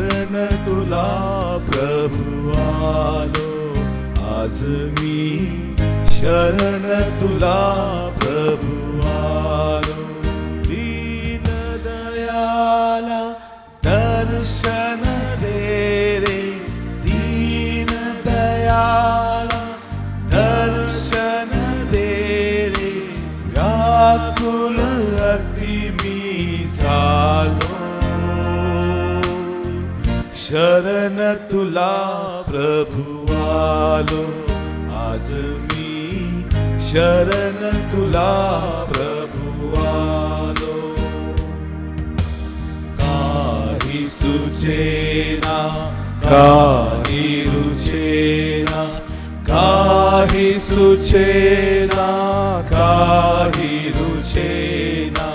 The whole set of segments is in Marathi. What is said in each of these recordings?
शरण तुला प्रभु आलो. आज मी शरण तुला प्रभु आलो. दीन दयाला दर्शन दे रे, दीन दयाला दर्शन दे रे. व्याकुल अति मी झालो. शरण तुला प्रभु आलो. आज मी शरण तुला प्रभु आलो. काही सुचेना काही रुचेना, काही सुचेना काही रुचेना.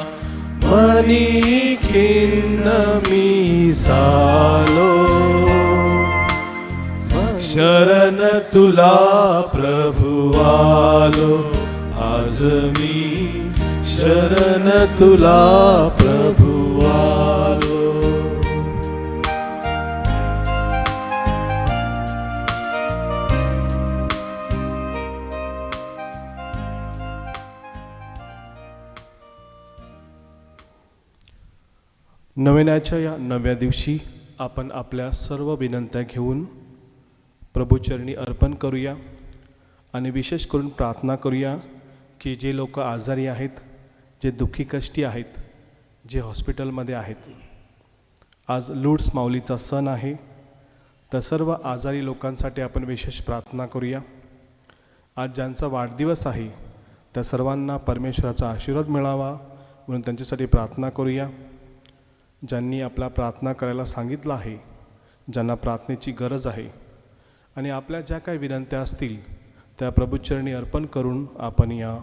मनी खिन्न मी झालो. शरण तुला प्रभु आलो. आज मी शरण तुला प्रभु आलो. नवेनाच्या या नव्या दिवशी आपण आपल्या सर्व विनंत्या घेऊन प्रभुचरणी अर्पण करूया आणि विशेष करून प्रार्थना करूया की जे लोक आजारी आहेत, जे दुःखी कष्टी आहेत, जे हॉस्पिटलमध्ये आहेत. आज लूड्स माऊलीचा सण आहे, तर सर्व आजारी लोकांसाठी आपण विशेष प्रार्थना करूया. आज ज्यांचा वाढदिवस आहे त्या सर्वांना परमेश्वराचा आशीर्वाद मिळावा म्हणून त्यांच्यासाठी प्रार्थना करूया. ज्यांनी आपला प्रार्थना करायला सांगितलं आहे, ज्यांना प्रार्थनेची गरज आहे आणि आपल्या ज्या काही विनंत्या असतील त्या प्रभुचरणी अर्पण करून आपण या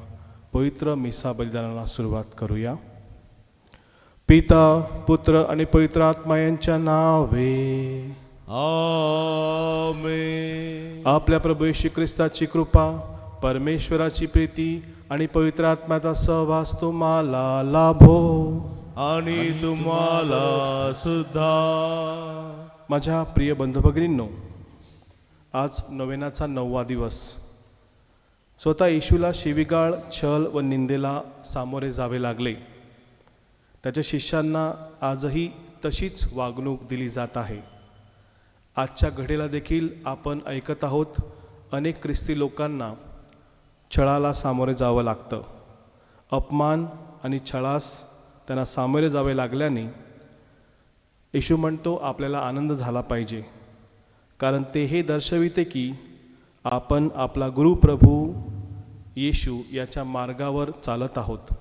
पवित्र मिसा बलिदानाला सुरुवात करूया. पिता, पुत्र आणि पवित्र आत्मा यांच्या नावे आमेन. आपल्या प्रभू येशू ख्रिस्ताची कृपा, परमेश्वराची प्रीती आणि पवित्र आत्म्याचा सहवास तुम्हाला लाभो आणि तुम्हाला सुद्धा. माझ्या प्रिय बंधू भगिनींनो, आज नोवेनाचा 9वा दिवस. स्वतः येशूला शिवीगाळ, छल व निंदेला सामोरे जावे लागले. त्याच्या शिष्यांना आजही तशीच वागणूक दिली जात आहे. आजच्या घडीला देखील आपण ऐकत आहोत, अनेक ख्रिस्ती लोकांना छळाला सामोरे जावं लागतं. अपमान आणि छळास त्यांना सामोरे जावे लागल्याने येशू म्हणतो आपल्याला आनंद झाला पाहिजे, कारण ते हे दर्शविते की आपण आपला गुरुप्रभू येशू याच्या मार्गावर चालत आहोत.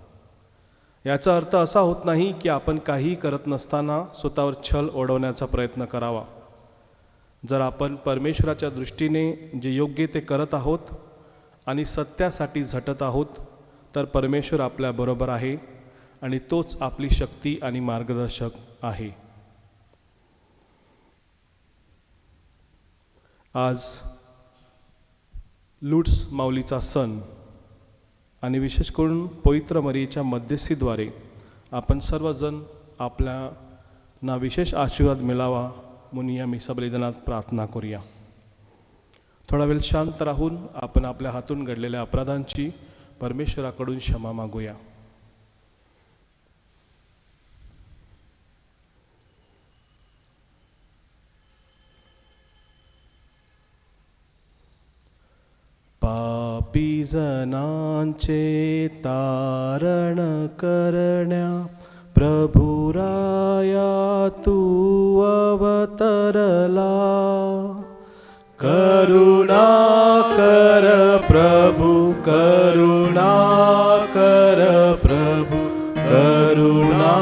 याचा अर्थ असा होत नाही की आपण काही करत नसताना स्वतःवर छल ओढवण्याचा प्रयत्न करावा. जर आपण परमेश्वराच्या दृष्टीने जे योग्य ते करत आहोत आणि सत्यासाठी झटत आहोत, तर परमेश्वर आपल्याबरोबर आहे आणि तोच आपली शक्ती आणि मार्गदर्शक आहे. आज लूड्स माऊलीचा सण आणि विशेष करून पवित्र मरियेच्या मध्यस्थीद्वारे आपण सर्वजण आपल्याला विशेष आशीर्वाद मिळावा म्हणून या मिसा बलिदानात प्रार्थना करूया. थोडा वेळ शांत राहून आपण आपल्या हातून घडलेल्या अपराधांची परमेश्वराकडून क्षमा मागूया. पापी जनांचे तारण करण्या प्रभुराया तू अवतरला. करुणा कर प्रभु, करुणा कर प्रभु, करुणा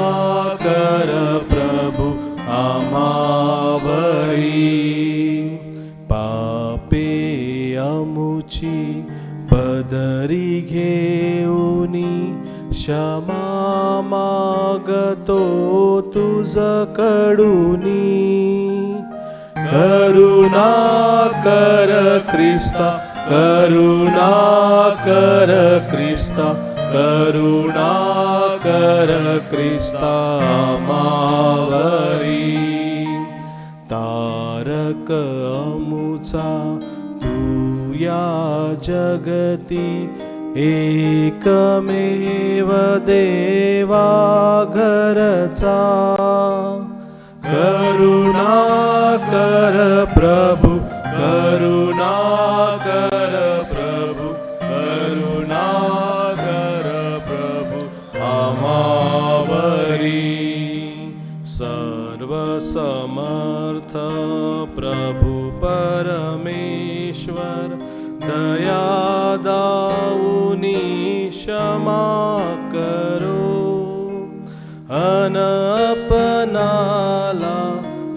कर प्रभु आम्हावरी. पापे अमुची पदरी घेऊनी क्षमा मागतो तुझ कडूनी. करुणा कर ख्रिस्ता, करुणा कर ख्रिस्ता, करुणा कर ख्रिस्ता आम्हावरी. तारक अमुचा तू या जगती, एकमेव देवा घरचा. करुणा कर प्रभु, करुणा कर प्रभु, करुणा कर प्रभु आम्हावरी. सर्वसमर्थ प्रभु परमेश्वर, दया दाऊनी क्षमा करो. अन अपनाला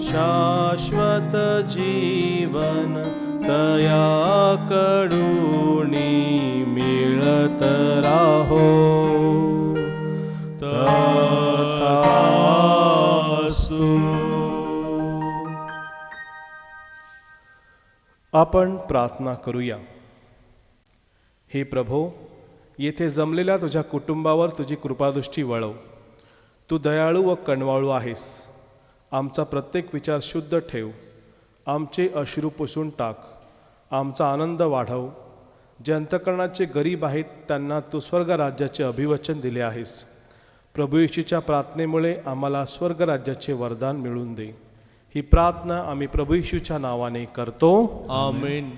शाश्वत जीवन, दया कडूनी मिळत राहो. तथास्तु. आपण प्रार्थना करूया. हे प्रभो, येथे जमलेल्या तुझ्या कुटुंबावर तुझी कृपादृष्टी वळव. तू दयाळू व कणवाळू आहेस. आमचा प्रत्येक विचार शुद्ध ठेव. आमचे अश्रू पुसून टाक. आमचा आनंद वाढव. जे अंतःकरणाचे गरीब आहेत त्यांना तू स्वर्गराज्याचे अभिवचन दिले आहेस. प्रभू येशूच्या प्रार्थनेमुळे आम्हाला स्वर्गराज्याचे वरदान मिळून दे. ही प्रार्थना आम्ही प्रभू येशूच्या नावाने करतो. आमेन.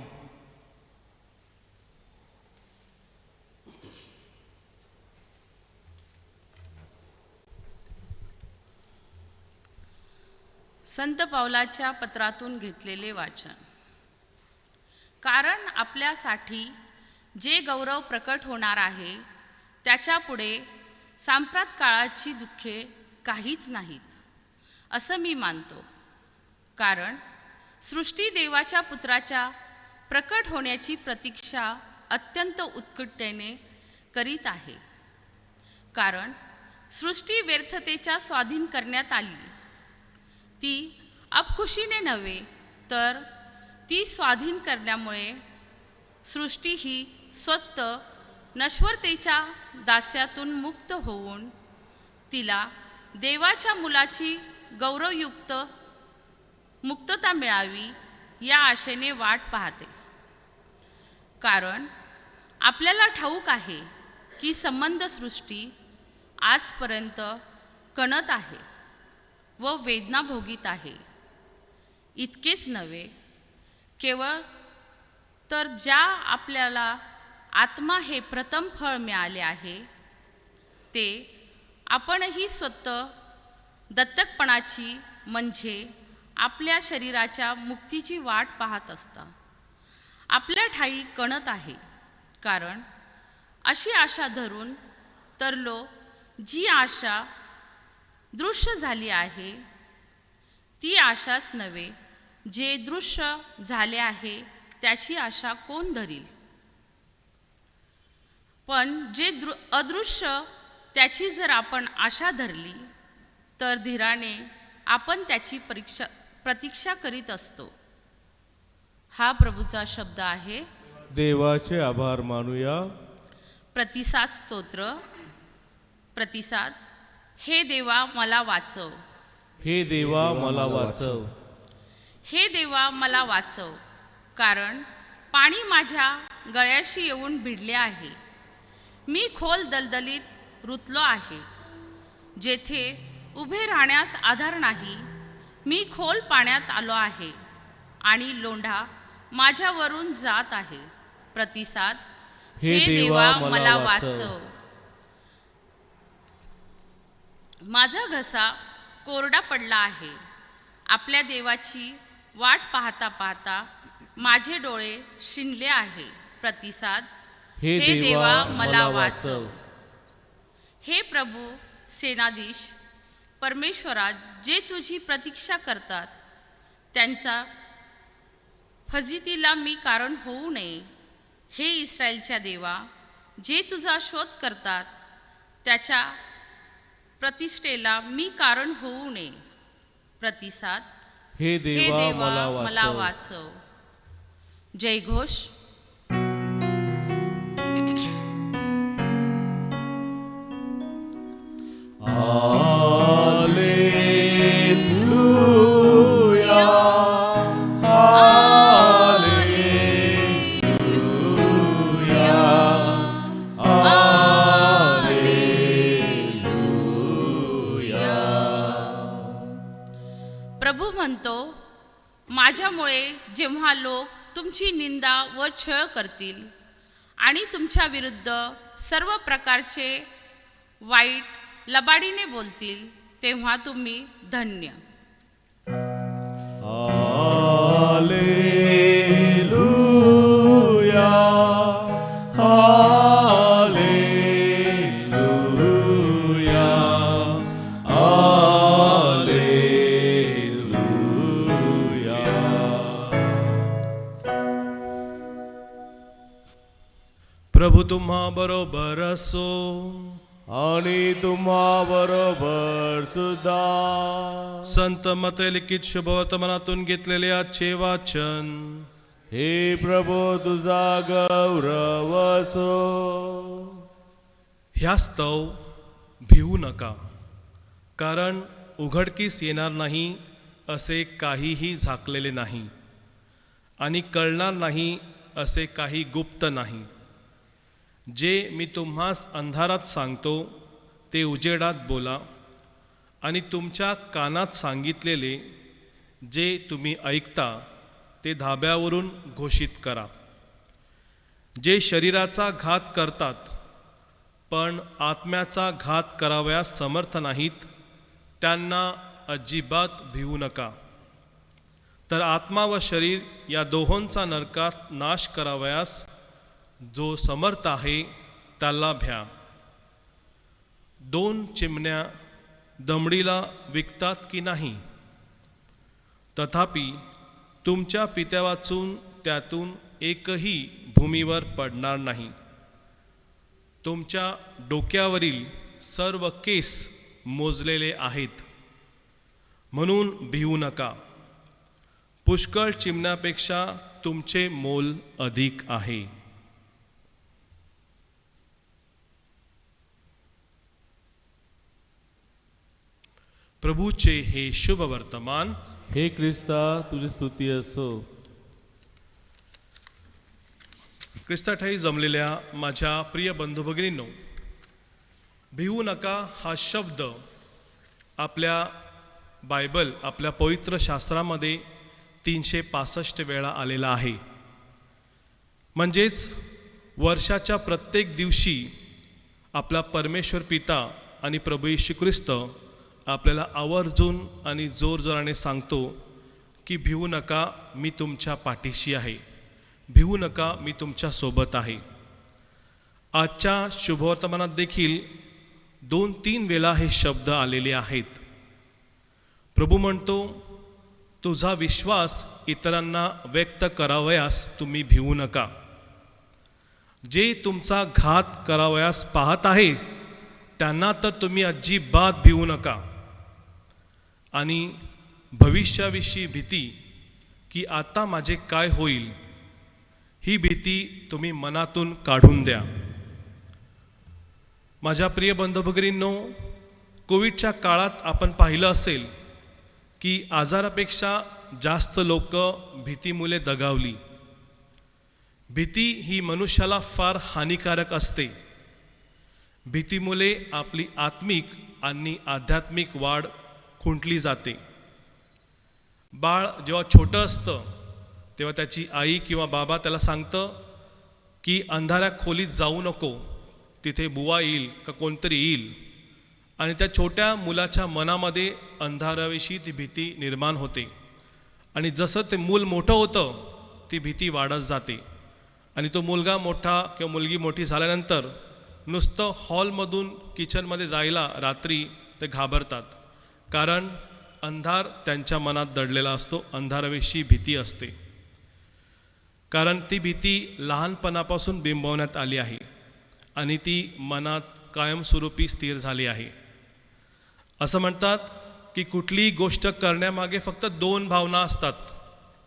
संत पावलाच्या पत्रातून घेतलेले वाचन. कारण आपल्यासाठी जे गौरव प्रकट होणार आहे त्याच्यापुढे सांप्रत काळाची दुःखे काहीच नाहीत असं मी मानतो. कारण सृष्टी देवाच्या पुत्राच्या प्रकट होण्याची प्रतीक्षा अत्यंत उत्कटतेने करीत आहे. कारण सृष्टी व्यर्थतेच्या स्वाधीन करण्यात आली. ती अपखुशीने नव्हे तर ती स्वाधीन करण्यामुळे सृष्टी ही स्वतः नश्वरतेच्या दास्यातून मुक्त होऊन तिला देवाच्या मुलाची गौरवयुक्त मुक्तता मिळावी या आशेने वाट पाहते. कारण आपल्याला ठाऊक आहे की संबंध सृष्टी आजपर्यंत कणत आहे व वेदना भोगीत आहे. इतकेच नव्हे, केवळ तर ज्या आपल्याला आत्मा हे प्रथम फळ मिळाले आहे ते आपणही स्वतः दत्तकपणाची म्हणजे आपल्या शरीराच्या मुक्तीची वाट पाहत असता आपल्या ठाई कणत आहे. कारण अशी आशा धरून तरलो जी आशा दृश्य झाली आहे ती आशाच नव्हे, जे दृश्य झाले आहे त्याची आशा कोण धरील. पण जे अदृश्य त्याची जर आपण आशा धरली तर धीराने आपण त्याची प्रतीक्षा करीत असतो. हा प्रभूचा शब्द आहे. देवाचे आभार मानूया. प्रतिसाद स्तोत्र. प्रतिसाद. हे देवा मला वाचव. हे देवा मला वाचव. हे देवा मला वाचव. कारण पाणी माझ्या गळ्याशी येऊन भिडले आहे. मी खोल दलदलीत रुतलो आहे, जेथे उभे राहण्यास आधार नाही. मी खोल पाण्यात आलो आहे आणि लोंढा माझ्यावरून जात आहे. प्रतिसाद. हे देवा मला वाचव. माझा घसा कोरडा पडला आहे. आपल्या देवाची वाट पाहता पाहता माझे डोळे शिनले आहे. प्रतिसाद. हे देवा मला वाचव. हे प्रभू सेनाधीश परमेश्वरा, जे तुझी प्रतीक्षा करतात त्यांचा फजितीला मी कारण होऊ नये. हे इस्रायलच्या देवा, जे तुझा शोध करतात त्याच्या प्रतिष्ठेला मी कारण होऊ नये. प्रतिसाद. हे देवा मला वाचव. जय घोष. हालेलुया. म्हणतो, माझ्यामुळे जेव्हा लोक तुमची निंदा व छळ करतील आणि तुमच्या विरुद्ध सर्व प्रकारचे वाईट लबाडीने बोलतील, तेव्हा तुम्ही धन्य. Hallelujah, hallelujah, hallelujah. प्रभू तुम्हा बरोबर असो. आणि तुम्हा बरोबर सुद्धा. संत मते लिखित शुभवर्तमानातून घेतलेले आजचे वाचन. हे प्रभू तुझा गौरव असो. ह्यास्तव भिवू नका, कारण उघडकीस येणार नाही असे काहीही झाकलेले नाही आणि कळणार नाही असे काही गुप्त नाही. जे मी तुम्हास अंधारात सांगतो ते उजेडात बोला, आणि तुमच्या कानात सांगितलेले जे तुम्ही ऐकता ते धाब्यावरून घोषित करा. जे शरीराचा घात करतात पण आत्म्याचा घात करावयास समर्थ नाहीत, त्यांना अजिबात भिवू नका. तर आत्मा व शरीर या दोहोंचा नरकात नाश करावयास जो समर्थ आहे त्याला भ्या. 2 चिमण्या दमडीला विकतात की नाही? तथापि तुमच्या पित्या वाचून त्यातून एकही भूमीवर पडणार नाही. तुमच्या डोक्यावरील सर्व केस मोजलेले आहेत, म्हणून भिवू नका. पुष्कळ चिमण्यापेक्षा तुमचे मोल अधिक आहे. प्रभूचे हे शुभ वर्तमान. हे ख्रिस्ता तुझी स्तुती असो. ख्रिस्ताठाई जमलेल्या माझ्या प्रिय बंधू भगिनींनो, भिवू नका हा शब्द आपल्या बायबल, आपल्या पवित्र शास्त्रामध्ये 365 वेळा आलेला आहे. म्हणजेच वर्षाच्या प्रत्येक दिवशी आपला परमेश्वर पिता आणि प्रभू येशू ख्रिस्त आपल्याला आवर्जून आणि जोरजोराने सांगतो की भिवू नका, मी तुमच्या पाठीशी आहे. भिवू नका, मी तुमच्या सोबत आहे. आजच्या शुभवर्तमानात देखील 2-3 वेळा हे शब्द आलेले आहेत. प्रभू म्हणतो, तुझा विश्वास इतरांना व्यक्त करावयास तुम्ही भिवू नका. जे तुमचा घात करावयास पाहत आहे त्यांना तर तुम्ही अजिबात भिवू नका. आणि भविष्याविषयी भीती की आता माझे काय होईल, ही भीती तुम्ही मनातून काढून द्या. माझ्या प्रिय बंधू भगिनींनो, कोविडच्या काळात आपण पाहिलं असेल की आजारापेक्षा जास्त लोक भीतीमुळे दगावली. भीती ही मनुष्याला फार हानिकारक असते. भीतीमुळे आपली आत्मिक आणि आध्यात्मिक वाढ खुंटली जाते. बाळ जेव्हा छोटं असतं तेव्हा त्याची आई किंवा बाबा त्याला सांगतं की अंधाऱ्या खोलीत जाऊ नको, तिथे बुवा येईल का कोणतरी येईल. आणि त्या छोट्या मुलाच्या मनामध्ये अंधाराविषयी ती भीती निर्माण होते. आणि जसं ते मूल मोठं होतं ती भीती वाढत जाते. आणि तो मुलगा मोठा किंवा मुलगी मोठी झाल्यानंतर नुसतं हॉलमधून किचनमध्ये जायला रात्री ते घाबरतात, कारण अंधार त्यांच्या मनात दडलेला असतो. अंधाराविषयी भीती असते, कारण ती भीती लहानपणापासून बिंबवण्यात आली आहे आणि ती मनात कायमस्वरूपी स्थिर झाली आहे. असं म्हणतात की कुठलीही गोष्ट करण्यामागे फक्त 2 भावना असतात,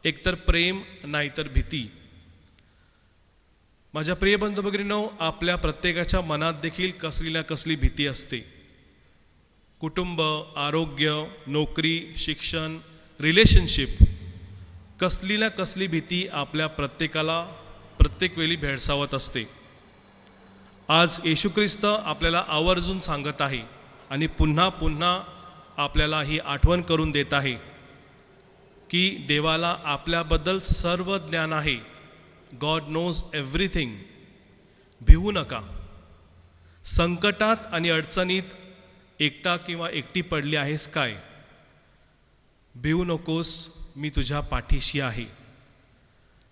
एकतर प्रेम नाहीतर भीती. माझ्या प्रिय बंधू भगिनींनो, आपल्या प्रत्येकाच्या मनात देखील कसली ना कसली भीती असते. कुटुंब, आरोग्य, नोकरी, शिक्षण, रिलेशनशिप, कसली ना कसली भीती आपल्या प्रत्येकाला प्रत्येक वेळी भेडसावत असते. आज येशू ख्रिस्त आपल्याला आवर्जून सांगत आहे आणि पुन्हा पुन्हा आपल्याला ही आठवण करून देत आहे की देवाला आपल्याबद्दल सर्व ज्ञान आहे. God knows everything. भिवू नका. संकटात आणि अडचणीत एकटा किंवा एकटी पडली आहेस काय? भिवू नकोस, मी तुझ्या पाठीशी आहे.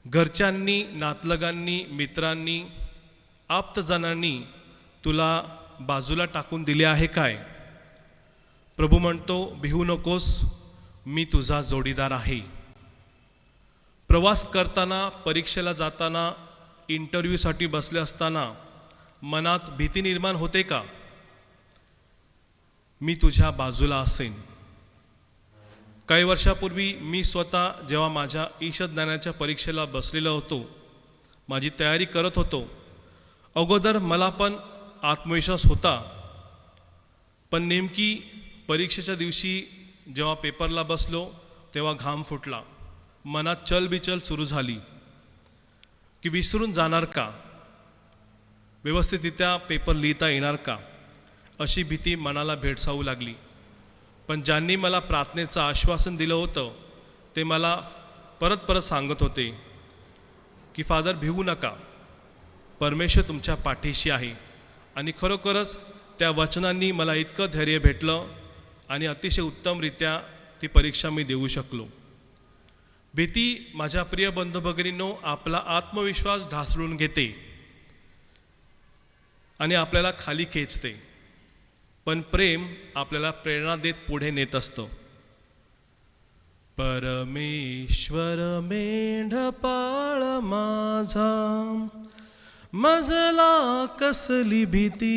घरच्यांनी, नातलगांनी, मित्रांनी, आप्तजनांनी तुला बाजूला टाकून दिले आहे काय? प्रभू म्हणतो, भिवू नकोस, मी तुझा जोडीदार आहे. प्रवास करताना, परीक्षेला जाताना, इंटरव्ह्यूसाठी बसले असताना मनात भीती निर्माण होते का? मी तुझ्या बाजूला असेन. काही वर्षापूर्वी मी स्वतः जेव्हा माझ्या ईशज्ञानाच्या परीक्षेला बसलेलो होतो, माझी तयारी करत होतो, अगोदर मला पण आत्मविश्वास होता. पण नेमकी परीक्षेच्या दिवशी जेव्हा पेपरला बसलो तेव्हा घाम फुटला. मनात चलबिचल सुरू झाली की विसरून जाणार का? व्यवस्थितरित्या पेपर लिहिता येणार का? अशी भीती मनाला भेडसावू लागली. पण ज्यांनी मला प्रार्थनेचं आश्वासन दिलं होतं ते मला परत परत सांगत होते की फादर, भिवू नका, परमेश्वर तुमच्या पाठीशी आहे. आणि खरोखरच त्या वचनांनी मला इतकं धैर्य भेटलं आणि अतिशय उत्तमरित्या ती परीक्षा मी देऊ शकलो. भीती, माझ्या प्रिय बंधू भगिनींनो, आपला आत्मविश्वास ढासळून घेते आणि आपल्याला खाली खेचते. पण प्रेम आपल्याला प्रेरणा देत पुढे नेत असतं. परमेश्वर मेंढपाळ माझा, मजला कसली भीती,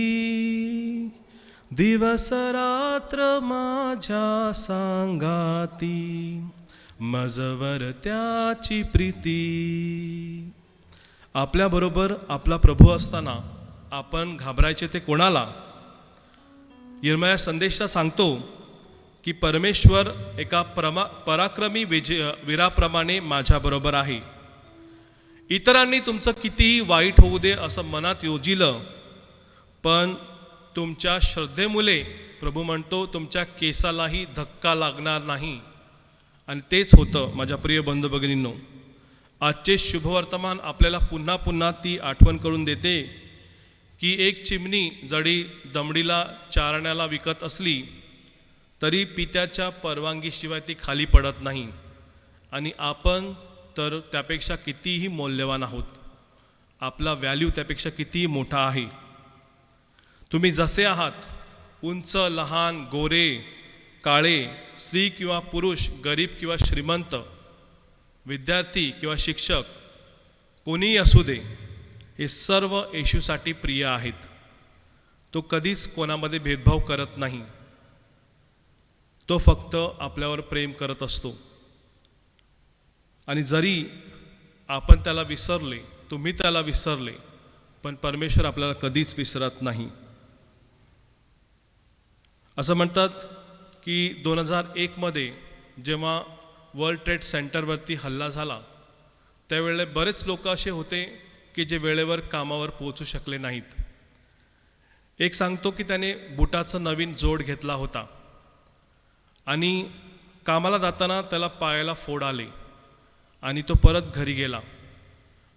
दिवस रात्र माझ्या सांगाती, मजवर त्याची प्रीती. आपल्याबरोबर आपला प्रभू असताना आपण घाबरायचे ते कोणाला? यिर्मया संदेशा सांगतो की परमेश्वर एका पराक्रमी वीराप्रमाणे माझ्याबरोबर आहे. इतरांनी तुमचं कितीही वाईट होऊ दे असं मनात योजिलं, पण तुमच्या श्रद्धेमुळे प्रभू म्हणतो तुमच्या केसालाही धक्का लागणार नाही. आणि तेच होतं माझ्या प्रिय बंधू भगिनींनो. आजचे शुभवर्तमान आपल्याला पुन्हा पुन्हा ती आठवण करून देते की एक चिमणी जरी दमडीला चारण्याला विकत असली तरी पित्याच्या परवानगीशिवाय ती खाली पडत नाही. आणि आपण तर त्यापेक्षा कितीही मौल्यवान आहोत. आपला व्हॅल्यू त्यापेक्षा कितीही मोठा आहे. तुम्ही जसे आहात, उंच, लहान, गोरे, काळे, स्त्री किंवा पुरुष, गरीब किंवा श्रीमंत, विद्यार्थी किंवा शिक्षक, कोणीही असू दे, हे सर्व येशूसाठी प्रिय आहेत. तो कधीच कोणामध्ये भेदभाव करत नाही. तो फक्त आपल्यावर प्रेम करत असतो. आणि जरी आपण त्याला विसरले, तुम्ही त्याला विसरले, पण परमेश्वर आपल्याला कधीच विसरत नाही. असं म्हणतात की 2001 मध्ये जेव्हा वर्ल्ड ट्रेड सेंटरवरती हल्ला झाला त्यावेळेला बरेच लोक असे होते की जे वेळेवर कामावर पोहोचू शकले नाहीत. एक सांगतो की त्याने बुटाचं नवीन जोड घेतला होता आणि कामाला जाताना त्याला पायाला फोड आले आणि तो परत घरी गेला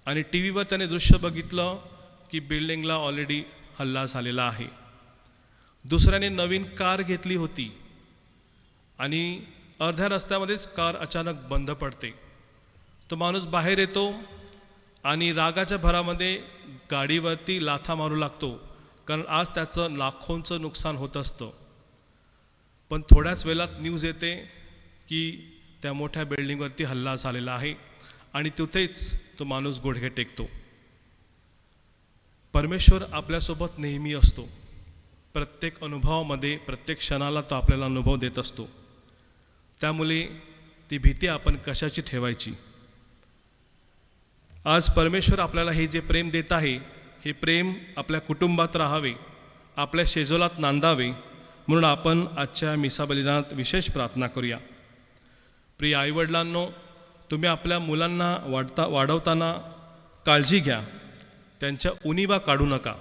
आणि टी व्हीवर त्याने दृश्य बघितलं की बिल्डिंगला ऑलरेडी हल्ला झालेला आहे. दुसऱ्याने नवीन कार घेतली होती आणि अर्ध्या रस्त्यामध्येच कार अचानक बंद पडते. तो माणूस बाहेर येतो आणि रागाच्या भरामध्ये गाडीवरती लाथा मारू लागतो, कारण आज त्याचं लाखोंचं नुकसान होत असतं. पण थोड्याच वेळात न्यूज येते की त्या मोठ्या बिल्डिंगवरती हल्ला झालेला आहे आणि तिथेच तो माणूस गुडघे टेकतो. परमेश्वर आपल्यासोबत नेहमी असतो. प्रत्येक अनुभवामध्ये, प्रत्येक क्षणाला तो आपल्याला अनुभव देत असतो. त्यामुळे ती भीती आपण कशाची ठेवायची? आज परमेश्वर आपल्याला हे जे प्रेम देत आहे, हे प्रेम आपल्या कुटुंबात राहावे, आपल्या शेजोलात नांदावे, म्हणून आपण आजच्या मिसा बलिदानात विशेष प्रार्थना करूया. प्रिय आईवडिलांनो, तुम्ही आपल्या मुलांना वाढवताना काळजी घ्या, त्यांच्या उणिवा काढू नका.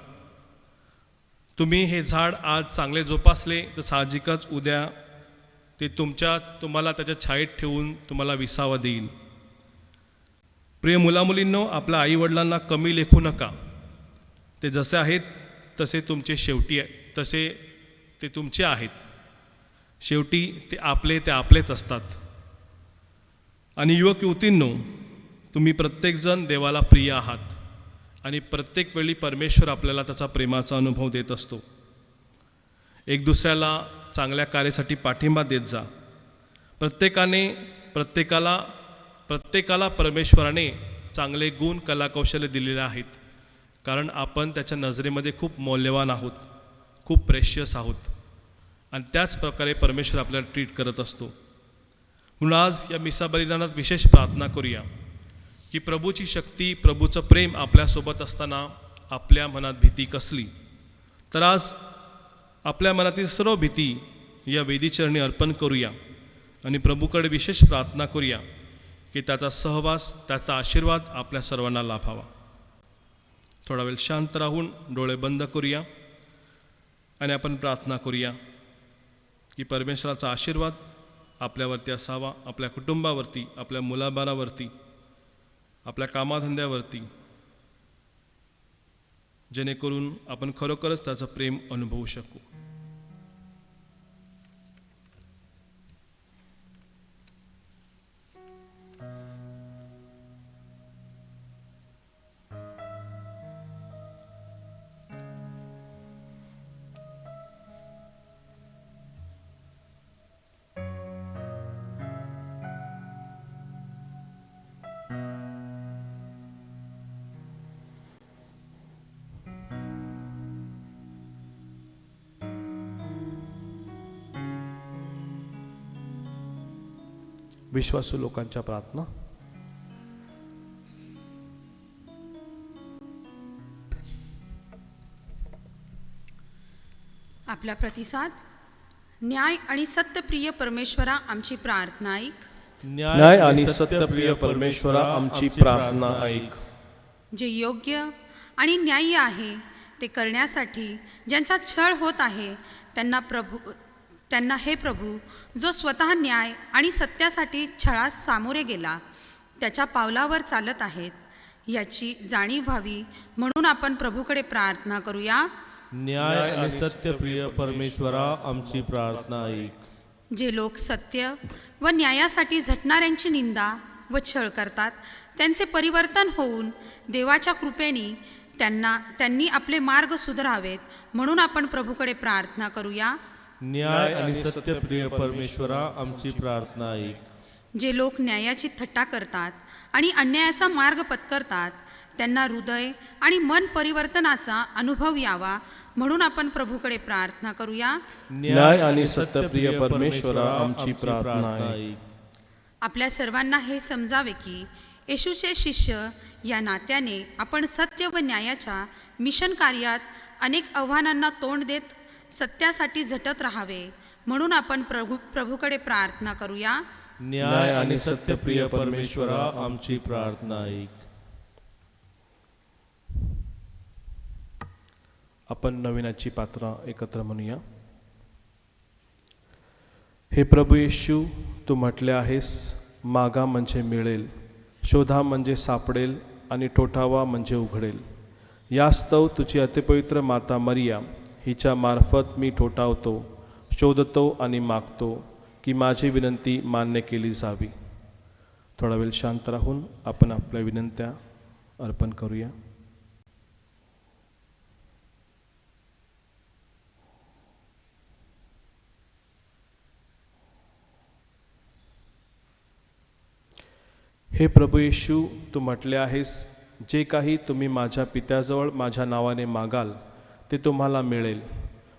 तुम्ही हे झाड आज चांगले जोपासले तर साहजिकच उद्या ते तुम्हाला त्याच्या छायेत ठेवून तुम्हाला विसावा देईल. प्रिय मुलामुलींनो, आपल्या आईवडिलांना कमी लेखू नका. ते जसे आहेत तसे तुमचे शेवटी तसे ते तुमचे आहेत. शेवटी ते आपलेच असतात. आणि युवक युवतींनो, तुम्ही प्रत्येकजण देवाला प्रिय आहात आणि प्रत्येक वेळी परमेश्वर आपल्याला त्याचा प्रेमाचा अनुभव देत असतो. एक दुसऱ्याला चांगल्या कार्यासाठी पाठिंबा देत जा. प्रत्येकाला परमेश्वराने चांगले गुण कलाकौशल्य दिलेले आहेत, कारण आपण त्याच्या नजरेमध्ये खूप मौल्यवान आहोत, खूप प्रेशियस आहोत. आणि त्याच प्रकारे परमेश्वर आपल्याला ट्रीट करत असतो. म्हणून आज या मिसा बलिदानात विशेष प्रार्थना करूया की प्रभूची शक्ती, प्रभूचं प्रेम आपल्यासोबत असताना आपल्या मनात भीती कसली, तर आज आपल्या मनातील सर्व भीती या वेदीचरणी अर्पण करूया आणि प्रभूकडे विशेष प्रार्थना करूया की त्याचा सहवास, त्याचा आशीर्वाद आपल्या सर्वांना लाभावा. थोडा वेळ शांत राहून डोळे बंद करूया आणि आपण प्रार्थना करूया की परमेश्वराचा आशीर्वाद आपल्यावरती असावा, आपल्या कुटुंबावरती, आपल्या मुलाबाळावरती, आपल्या कामाधंद्यावरती, जेणेकरून आपण खरोखरच त्याचं प्रेम अनुभवू शकू. विश्वासू लोकांच्या प्रार्थना. आपला प्रतिसाद. न्याय आणि सत्यप्रिय परमेश्वरा आमची प्रार्थना ऐक. न्याय आणि सत्यप्रिय परमेश्वरा आमची प्रार्थना ऐक. जे योग्य आणि न्याय्य आहे ते करण्यासाठी ज्यांचा छळ होत आहे त्यांना हे प्रभू, जो स्वतः न्याय आणि सत्यासाठी छळास सामोरे गेला, त्याच्या पावलावर चालत आहेत, याची जाणीव व्हावी म्हणून आपण प्रभूकडे प्रार्थना करूया. न्याय आणि सत्यप्रिय परमेश्वरा आमची प्रार्थना ऐक. जे लोक सत्य व न्यायासाठी झटणाऱ्यांची निंदा व छळ करतात, त्यांचे परिवर्तन होऊन देवाच्या कृपेने त्यांनी आपले मार्ग सुधारावेत म्हणून आपण प्रभूकडे प्रार्थना करूया. न्याय आणि सत्यप्रिय परमेश्वरा आमची प्रार्थना ऐक. जे लोक न्यायाची थट्टा करतात आणि अन्यायाचा मार्ग पत्करतात, त्यांना हृदय आणि मन परिवर्तनाचा अनुभव यावा म्हणून आपण प्रभूकडे प्रार्थना करूया. न्याय आणि सत्यप्रिय परमेश्वरा आमची प्रार्थना ऐक. आपल्या सर्वांना हे समजावे की येशूचे शिष्य या नात्याने आपण सत्य व न्यायाच्या मिशन कार्यात अनेक आव्हानांना तोंड देत सत्यासाठी झटत राहावे म्हणून आपण प्रभूकडे प्रार्थना करूया. न्याय आणि सत्यप्रिय परमेश्वरा आमची प्रार्थना ऐक. आपण नवीनाची पात्र एकत्र म्हणूया. हे प्रभू येशू, तू म्हटले आहेस, मागा म्हणजे मिळेल, शोधा म्हणजे सापडेल आणि ठोठावा म्हणजे उघडेल. यास्तव तुझी अतिपवित्र माता मरिया हिच्या मार्फत मी ठोठावतो, शोधतो आणि मागतो की माझी विनंती मान्य केली जावी. थोडा वेळ शांत राहून आपण आपल्या विनंत्या अर्पण करूया. हे प्रभू येशू, तू म्हटले आहेस, जे काही तुम्ही माझ्या पित्याजवळ माझ्या नावाने मागाल ते तुम्हाला मिळेल.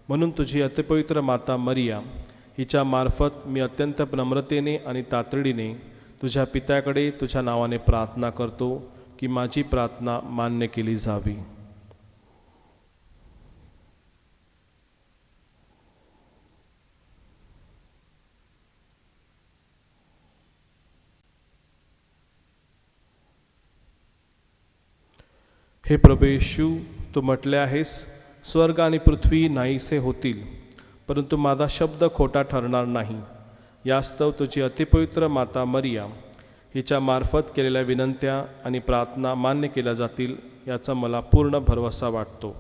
म्हणून तुझी अतिपवित्र माता मरिया हिच्या मार्फत मी अत्यंत नम्रतेने आणि तातडीने तुझ्या पित्याकडे तुझ्या नावाने प्रार्थना करतो की माझी प्रार्थना मान्य केली जावी. हे प्रभू येशू, तू म्हटले आहेस, स्वर्ग आणि पृथ्वी नाहीसे होतील, परंतु माझा शब्द खोटा ठरणार नाही. यास्तव तुझी अतिपवित्र माता मरिया हिच्या मार्फत केलेल्या विनंत्या आणि प्रार्थना मान्य केल्या जातील याचा मला पूर्ण भरवसा वाटतो.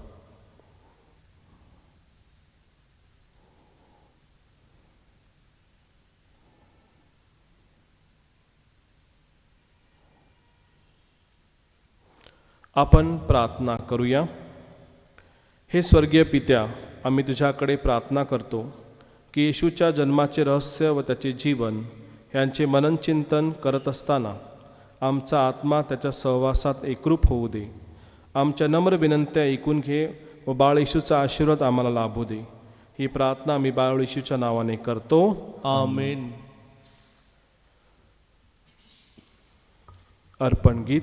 आपण प्रार्थना करूया. हे स्वर्गीय पित्या, आम्ही तुझ्याकडे प्रार्थना करतो की येशूच्या जन्माचे रहस्य व त्याचे जीवन यांचे मननचिंतन करत असताना आमचा आत्मा त्याच्या सहवासात एकरूप होऊ दे. आमच्या नम्र विनंत्या ऐकून घे व बाळ येशूचा आशीर्वाद आम्हाला लाभू दे. ही प्रार्थना आम्ही बाळ येशूच्या नावाने करतो. आमेन. अर्पण गीत.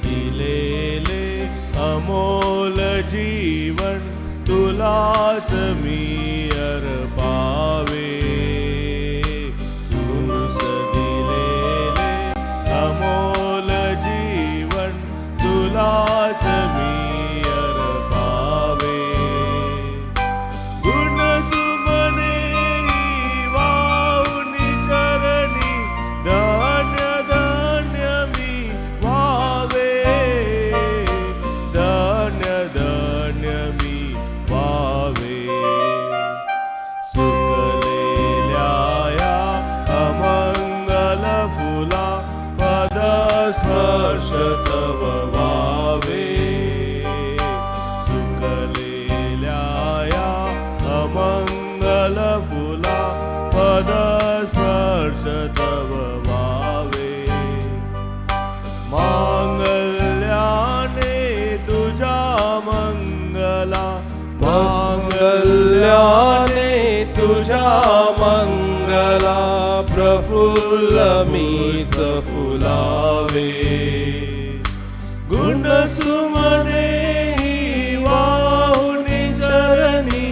दिलेले अमोल जीवन तुलाच मी अर्पावे. तूच दिलेले अमोल जीवन तुलाच मी अर्पावे. गुणसुमने वाहुनी चरणी धन्य धन्य मी व्हावे. धन्य धन्य मी व्हावे. सुकलेल्या या अमंगल फुला पदस्पर्श तव व्हावे. सुकलेल्या या अमंगल फुला पदस्पर्श तव व्हावे. मांगल्याने तुझ्या मंगला मांगल्याने तुझ्या मंगला प्रफुल्ल मीच फुलावे. गुणसुमने वाहुनी चरणी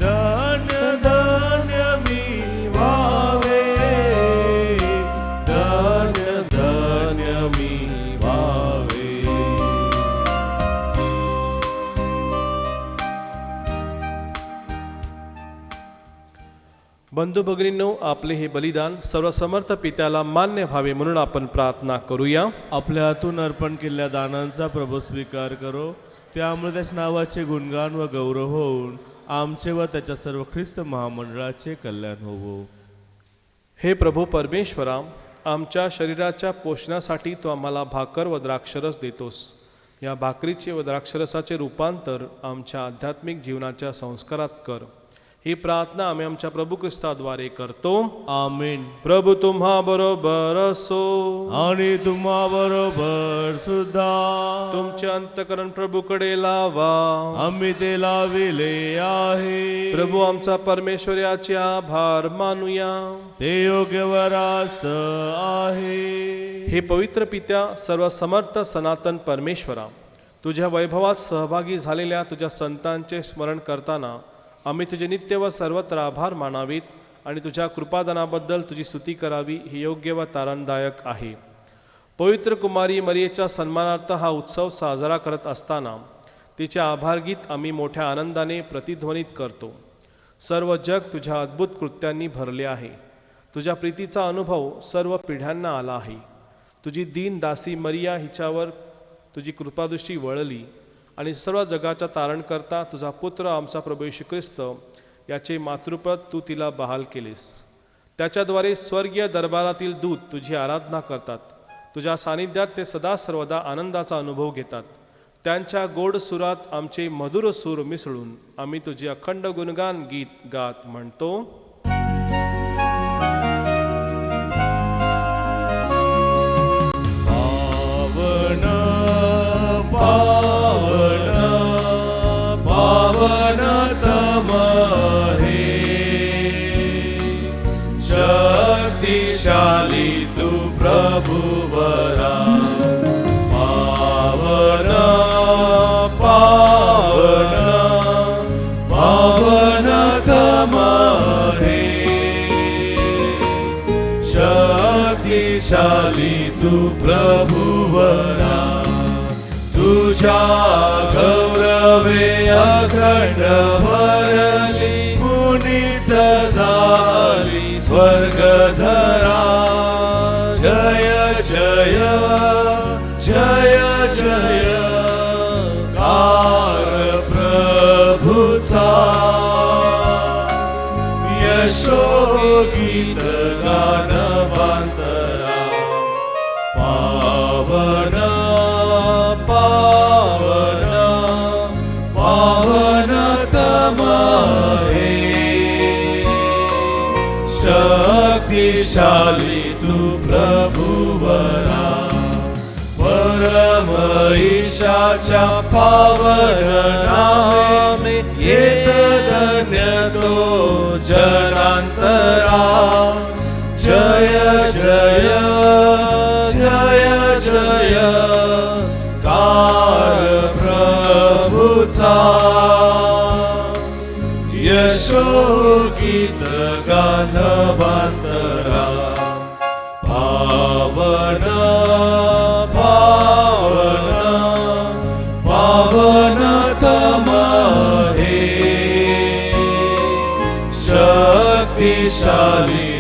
धन्य धन्य मी व्हावे. धन्य धन्य मी व्हावे. बंधू भगिनींनो, आपले हे बलिदान सर्वसमर्थ पित्याला मान्य व्हावे म्हणून आपण प्रार्थना करूया. आपल्या हातून अर्पण केलेल्या दानांचा प्रभू स्वीकार करो. त्यामुळे त्याच्या नावाचे गुणगान व गौरव होऊन आमचे व त्याच्या सर्व ख्रिस्त महामंडळाचे कल्याण होवो. हे प्रभू परमेश्वरा, आमच्या शरीराच्या पोषणासाठी तू आम्हाला भाकर व द्राक्षरस देतोस. या भाकरीचे व द्राक्षरसाचे रूपांतर आमच्या आध्यात्मिक जीवनाच्या संस्कारात कर. ही प्रार्थना आम्ही आमच्या प्रभू ख्रिस्ताद्वारे करतो. आमेन. प्रभू तुम्हा बरोबर असो आणि तुम्हा बरोबर सुद्धा. तुमचे अंतकरण प्रभूकडे लावा. आम्ही ते लाविले आहे. प्रभू आमचा परमेश्वर याचे आभार मानूया. ते योग्य व रास्त आहे. हे पवित्र पित्या, सर्व समर्थ सनातन परमेश्वरा, तुझ्या वैभवात सहभागी झालेल्या तुझ्या संतांचे स्मरण करताना आम्ही तुझे नित्य व सर्वत्र आभार मानावीत आणि तुझ्या कृपादानाबद्दल तुझी स्तुती करावी ही योग्य व तारणदायक आहे. पवित्र कुमारी मरियेच्या सन्मानार्थ हा उत्सव साजरा करत असताना तिचे आभारगीत आम्ही मोठ्या आनंदाने प्रतिध्वनित करतो. सर्व जग तुझ्या अद्भुत कृत्यांनी भरले आहे. तुझ्या प्रीतीचा अनुभव सर्व पिढ्यांना आला आहे. तुझी दीन दासी मरिया हिच्यावर तुझी कृपादृष्टी वळली आणि सर्व जगाचा तारण करता तुझा पुत्र आमचा प्रभू येशू ख्रिस्त याचे मातृपद तू तिला बहाल केलेस. त्याच्याद्वारे स्वर्गीय दरबारातील दूत तुझी आराधना करतात. तुझ्या सानिध्यात ते सदा सर्वदा आनंदाचा अनुभव घेतात. त्यांच्या गोड सुरात आमचे मधुर सूर मिसळून आम्ही तुझे अखंड गुणगान गीत गात म्हणतो. पावन पावनतम हे शक्तिशाली तू प्रभुवरा. पावन पावन शक्तिशाली तू प्रभुवरा, तुझ्या गौरवे अखंड भरली, पुनीत झाली स्वर्गधरा. जय जय जय जय कार प्रभुचा, यशोगीत गानवांतरा. पावन पावन पावन तमहे, शक्तिशाली तू प्रभुवरा. परम ईशाच्या पावन नामे, येत धन्य तो जनांतरा. जय जय जय जय कार प्रभुचा, यशोगीत गानवांतरा. पावन पावन पावन तमहे, शक्तिशाली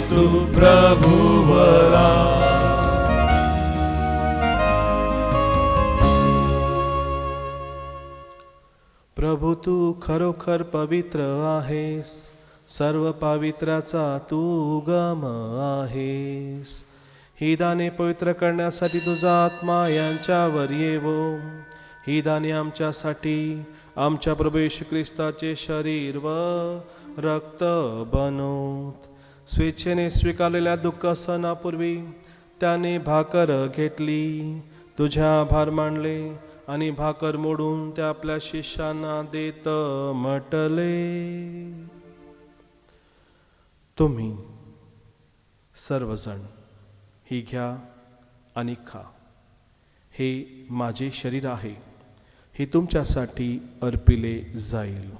तू प्रभुवरा. प्रभु तू खरोखर पवित्र आहेस, सर्व पवित्राचा तू उगम आहेस. ही दाने पवित्र करण्यासाठी तुझा आत्मा यांच्यावर येवो. ही दाने आमच्यासाठी आमच्या प्रभू येशू ख्रिस्ताचे शरीर व रक्त बनवत. स्वेच्छेने स्वीकारलेल्या दुःख सणापूर्वी त्याने भाकर घेतली, तुझ्या आभार मानले आणि भाकर मोडून त्या आपल्या शिष्यांना देत म्हटले, तुम्ही सर्वजण ही घ्या आणि खा. हे माझे शरीर आहे, हे तुमच्यासाठी अर्पिले जाईल.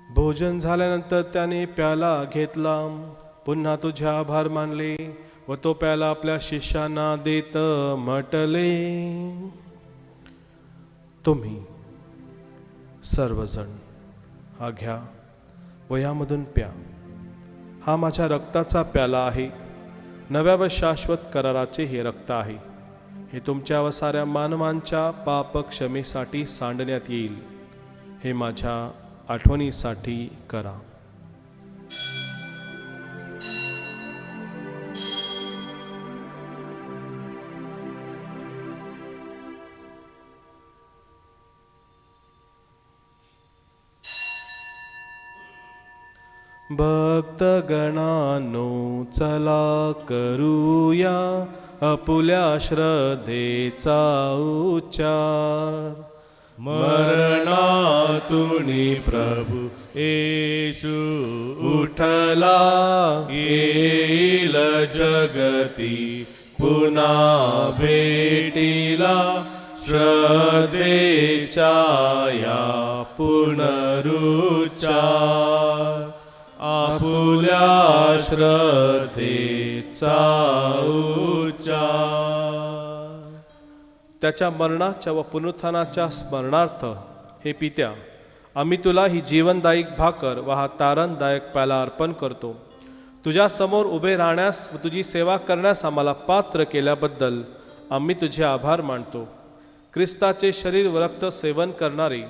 भोजन झाल्यानंतर त्याने प्याला घेतला, पुन्हा तुझे आभार मानले व तो प्याला आपल्या शिष्यांना देत म्हटले, तुम्ही सर्वजण हा घ्या व यामधून प्या. हा माझ्या रक्ताचा प्याला आहे, नव्या व शाश्वत कराराचे हे रक्त आहे. हे तुमच्या व साऱ्या मानवांच्या पाप क्षमेसाठी सांडण्यात येईल. हे माझ्या आठवणीसाठी करा. भक्तगणांनो चला करूया आपुल्या श्रद्धेचा उच्चार. मरणातुनी प्रभु येशू उठला, येईल जगती पुन्हा भेटीला. श्रद्धेच्या या पुनरुच्चार, आपुल्या श्रद्धेचा उच्चार. त्याच्या मरणाच्या व पुनरुत्थानाच्या स्मरणार्थ हे पित्या, आम्ही तुला ही जीवनदायक भाकर व हा तारणदायक प्याला अर्पण करतो. तुझ्या समोर उभे राहण्यास व तुझी सेवा करण्यास आम्हाला पात्र केल्याबद्दल आम्ही तुझे आभार मानतो. ख्रिस्ताचे शरीर व रक्त सेवन करणारे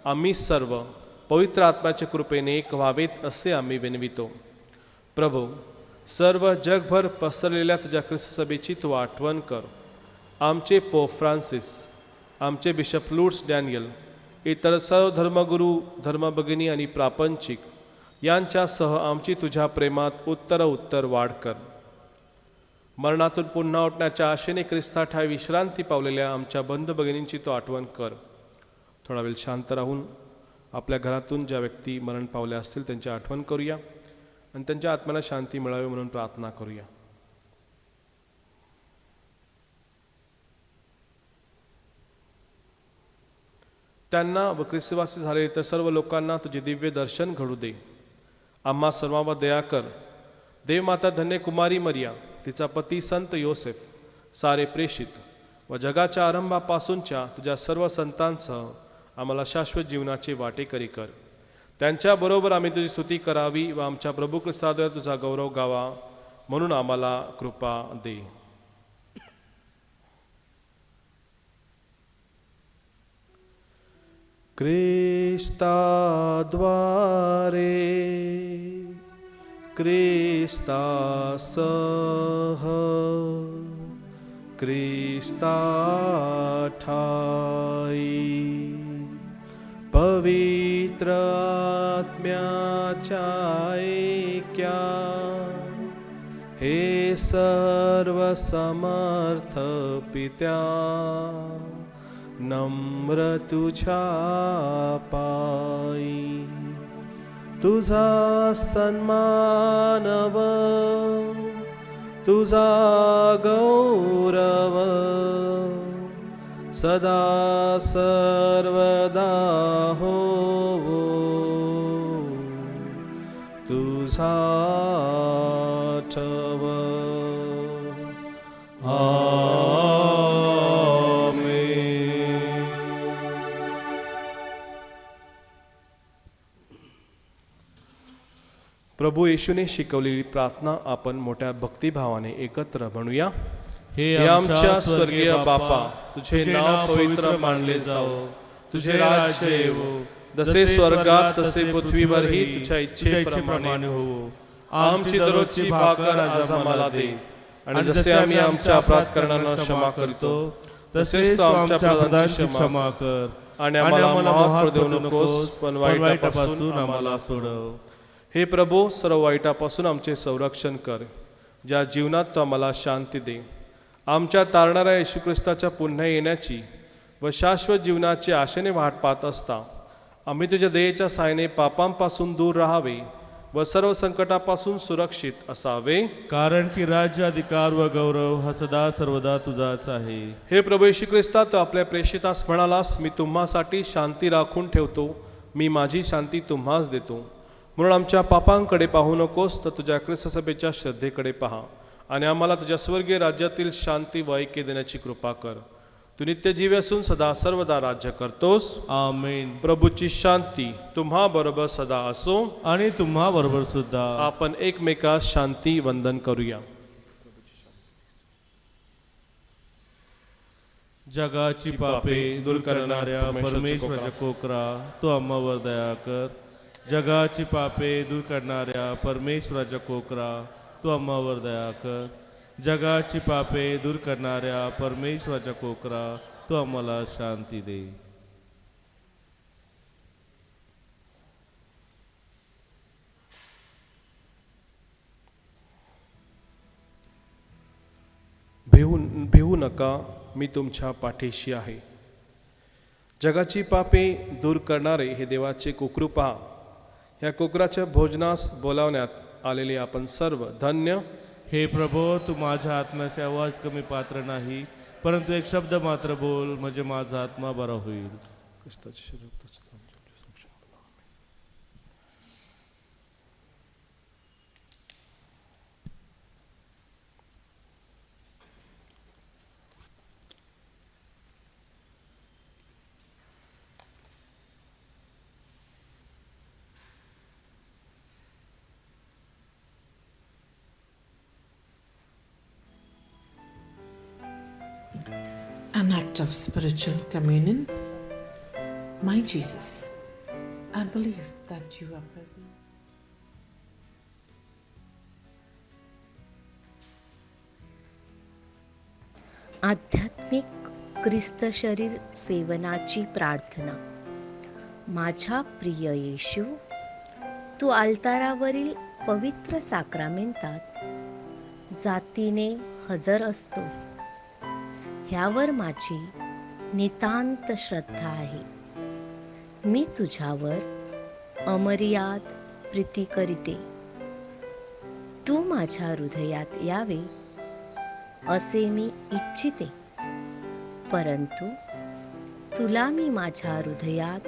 आम्ही सर्व पवित्र आत्म्याच्या कृपेने एक व्हावेत असे आम्ही विनवितो. प्रभू, सर्व जगभर पसरलेल्या तुझ्या ख्रिस्त सभेची तू आठवण कर. आमचे पोप फ्रान्सिस, आमचे बिशप लुट्स डॅनियल, इतर सर्व धर्मगुरू, धर्मभगिनी आणि प्रापंचिक यांच्यासह आमची तुझ्या प्रेमात उत्तर वाढ कर. मरणातून पुन्हा उठण्याच्या आशेने ख्रिस्ताठाई विश्रांती पावलेल्या आमच्या बंधू भगिनींची तो आठवण कर. थोडा वेळ शांत राहून आपल्या घरातून ज्या व्यक्ती मरण पावल्या असतील त्यांची आठवण करूया आणि त्यांच्या आत्म्याला शांती मिळावी म्हणून प्रार्थना करूया. त्यांना व ख्रिस्तवासी झालेले तर सर्व लोकांना तुझे दिव्य दर्शन घडू दे. आम्हा सर्वांवर दया कर. देवमाता धन्य कुमारी मरिया, तिचा पती संत योसेफ, सारे प्रेषित व जगाच्या आरंभापासूनच्या तुझ्या सर्व संतांसह आम्हाला शाश्वत जीवनाचे वाटेकरी कर. त्यांच्याबरोबर आम्ही तुझी स्तुती करावी व आमच्या प्रभू ख्रिस्ताद्वारे तुझा गौरव गावा, म्हणून आम्हाला कृपा दे. ख्रिस्ताद्वारे ख्रिस्तासह ख्रिस्ताठाई पवित्र आत्म्याच्या ऐक्यात हे सर्व समर्थ पित्या नम्र तुझ्या पायी तुझा सन्मानव तुझा गौरव सदा सर्वदा होवो तुझा ठव. प्रभू येशूने शिकवलेली प्रार्थना आपण मोठ्या भक्तिभावाने एकत्र म्हणूया. हे आमच्या स्वर्गीय बापा, तुझे नाव पवित्र मानले जावो, तुझे राज्य येवो, जसे स्वर्गात तसे पृथ्वीवरही तुझ्या इच्छेप्रमाणे होवो. आमची दररोजची भाकर आज आम्हाला दे, आणि जसे आम्ही आमच्या अपराध करणाऱ्यांना क्षमा करतो तसेच तू आमच्या अपराधांची क्षमा कर, आणि आम्हाला महापाप देऊ नकोस, पण वाईटापासून आम्हाला सोडव. हे प्रभू, सर्व वाईटापासून आमचे संरक्षण कर. ज्या जीवनात तू आम्हाला शांती दे. आमच्या तारणाऱ्या येशू ख्रिस्ताच्या पुन्हा येण्याची व शाश्वत जीवनाची आशेने वाट पाहत असता आम्ही तुझ्या दयेच्या साहाय्याने पापांपासून दूर राहावे व सर्व संकटापासून सुरक्षित असावे. कारण की राज्य, अधिकार व गौरव हा सदा सर्वदा तुझाच आहे. हे प्रभू येशू ख्रिस्ता, तू आपल्या प्रेषितास म्हणालास, मी तुम्हासाठी शांती राखून ठेवतो, मी माझी शांती तुम्हास देतो. म्हणून आमच्या पापांकडे पाहू नकोस, तर तुझ्या ख्रिस्त सभेच्या श्रद्धेकडे पहा, आणि आम्हाला तुझ्या स्वर्गीय राज्यातील शांती व ऐक्य देण्याची कृपा कर. तू नित्यजीवी असून सदा सर्वदा राज्य करतोस. आमेन. प्रभूची शांती तुम्हा बरोबर सदा असो, आणि तुम्हा बरोबर सुद्धा. आपण एकमेकास शांती वंदन करूया. जगाची पापे दूर करणाऱ्या परमेश्वराच्या कोकरा, तू आम्हावर दया कर. जगाची पापे दूर करणाऱ्या परमेश्वराच्या कोकरा, तू आम्हावर दया कर. जगाची पापे दूर करणाऱ्या परमेश्वराच्या कोकरा, तू आम्हाला शांती दे. भिवू नका, मी तुमच्या पाठीशी आहे. जगाची पापे दूर करणारे हे देवाचे कोकरू पहा. या कोकराच्या भोजनास बोलावण्यात आलेले आपण सर्व धन्य. हे प्रभो, तू माझ्या आत्म्याचे आवाज कमी पात्र नाही, परंतु एक शब्द मात्र बोल, म्हणजे माझा आत्मा बरा होईल. An act of spiritual communion. My Jesus, I believe that you are present. आध्यात्मिक ख्रिस्त शरीर सेवनाची प्रार्थना. माझ्या प्रिय येशू, तू अल्तारावरील पवित्र साक्रामेंतात जातीने हजर असतोस, ह्यावर माझी नितांत श्रद्धा आहे. मी तुझ्यावर अमर्याद प्रीती करीते. तू माझ्या हृदयात यावे असे मी इच्छिते, परंतु तुला मी माझ्या हृदयात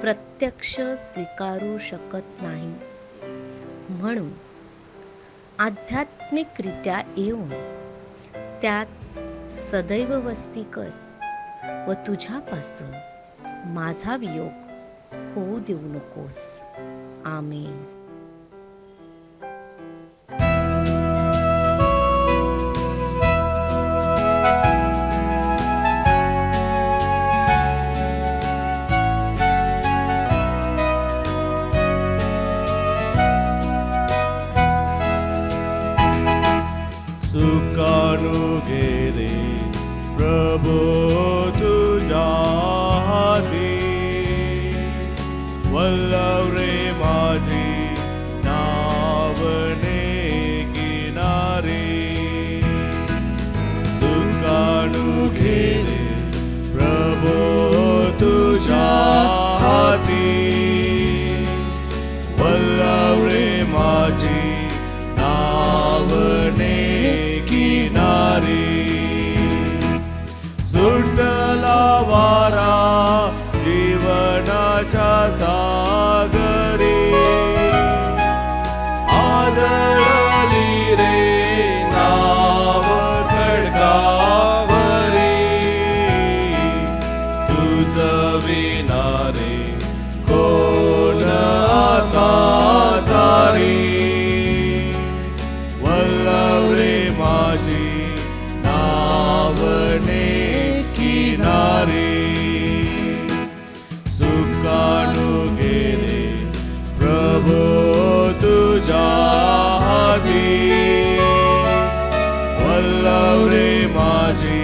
प्रत्यक्ष स्वीकारू शकत नाही. म्हणून आध्यात्मिकरित्या येऊन त्यात सदैव वस्ती कर व तुझ्यापासून माझा वियोग होऊ देऊ नकोस. आमेन. सुकाणू घे रे प्रभू तुझ्या हाती, वल्लव रे माझी नावने किनारी. सुकाणू घे रे प्रभू तुझ्या हाती, वल्लव रे माझी नावने किनारी. सुटला वारा जीवनाच्या सागरी, आदळली रे नाव खडकावरी. तुझ विना रे कोण आता तारी, वल्लव रे माझी नावने किनारी. सुकाणू घे रे प्रभू तुझ्या हाती, वल्लव रे माझी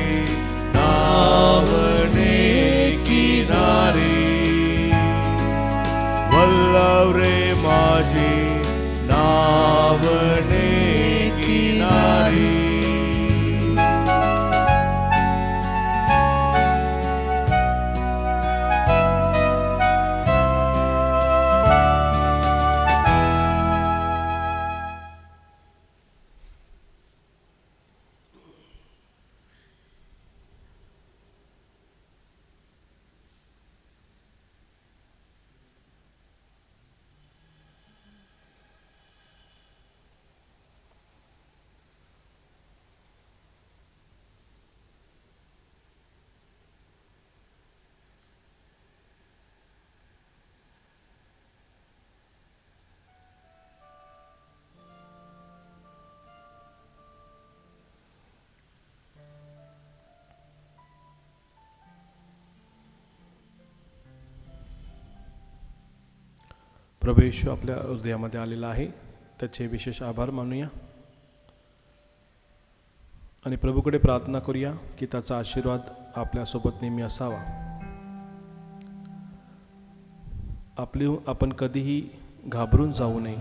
नावने किनारी, वल्लव रे माझी नावने किनारी. प्रभू येशू आपल्या हृदयामध्ये आलेला आहे, त्याचे विशेष आभार मानूया आणि प्रभूकडे प्रार्थना करूया की त्याचा आशीर्वाद आपल्यासोबत नेहमी असावा. आपण कधीही घाबरून जाऊ नये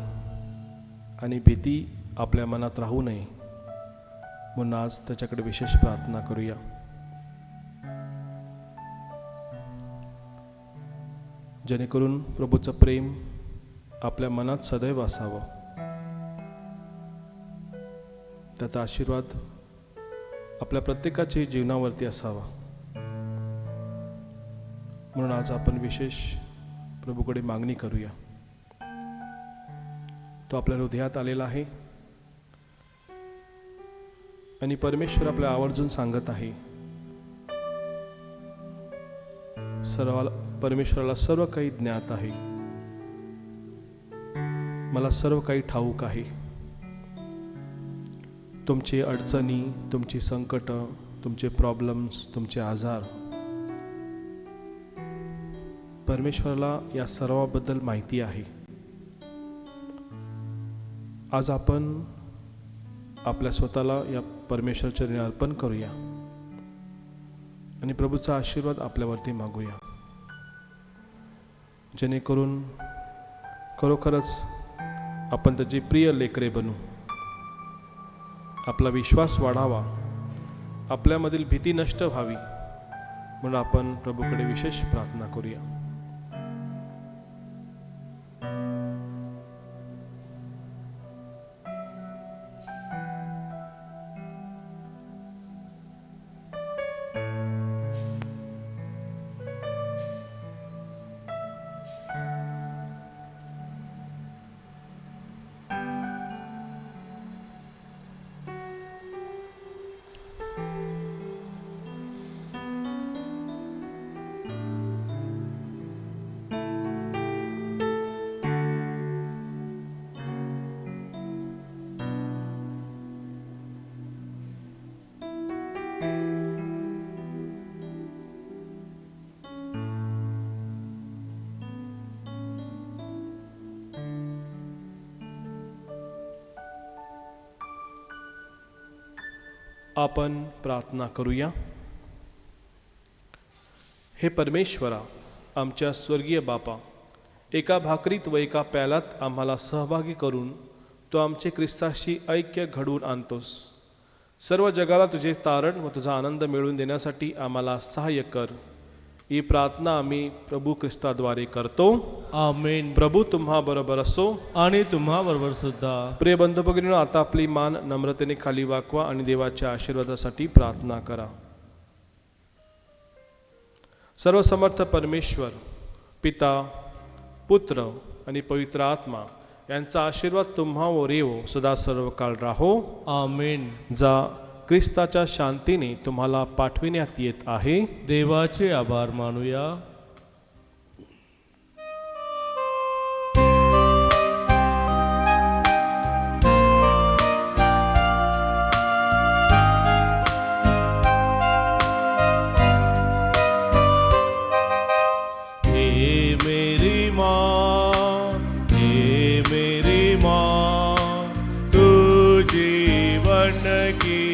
आणि भीती आपल्या मनात राहू नये, म्हणून आज त्याच्याकडे विशेष प्रार्थना करूया. जेणेकरून प्रभूचं प्रेम आपल्या मनात सदैव असावं, त्याचा आशीर्वाद आपल्या प्रत्येकाच्या जीवनावरती असावा. म्हणून आज आपण विशेष प्रभूकडे मागणी करूया. तो आपल्या हृदयात आलेला आहे आणि परमेश्वर आपल्या आवर्जून सांगत आहे, परमेश्वराला सर्व काही ज्ञात आहे, मला सर्व काही ठाऊक आहे. तुमची अडचणी, तुमची संकट, तुमचे प्रॉब्लेम्स, तुमचे आजार, परमेश्वराला या सर्वाबद्दल माहिती आहे. आज आपण आपल्या स्वतःला या परमेश्वराच्या चरणी अर्पण करूया आणि प्रभूचा आशीर्वाद आपल्यावरती मागूया, जेणेकरून खरोखरच आपण त्याची प्रिय लेकरे बनू. आपला विश्वास वाढावा, आपल्यामधील भीती नष्ट व्हावी, म्हणून आपण प्रभूकडे विशेष प्रार्थना करूया. आपण प्रार्थना करूया. हे परमेश्वरा, आमच्या स्वर्गीय बापा, एका भाकरीत व एका प्यालात आम्हाला सहभागी करून तो आमचे ख्रिस्ताशी ऐक्य घडवून आणतोस. सर्व जगाला तुझे तारण व तुझा आनंद मिळवून देण्यासाठी आम्हाला सहाय्य कर. ही प्रार्थना आम्ही प्रभू ख्रिस्ताद्वारे करतो. आमेन. प्रभू तुम्हा बरोबर असो. आणि तुम्हा बरोबर सुद्धा. प्रिय बंधू भगिनींनो, आता आपली मान नम्रतेने खाली वाकवा आणि देवाच्या आशीर्वादासाठी प्रार्थना करा. सर्वसमर्थ परमेश्वर, पिता, पुत्र आणि पवित्र आत्मा यांचा आशीर्वाद तुम्हावर येवो, सदा सर्व काळ राहो. आमेन. जा ख्रिस्ताच्या शांतीने तुम्हाला पाठविण्यात येत आहे. देवाचे आभार मानूया. हे मेरी माँ, हे मेरी माँ, तू जीवन की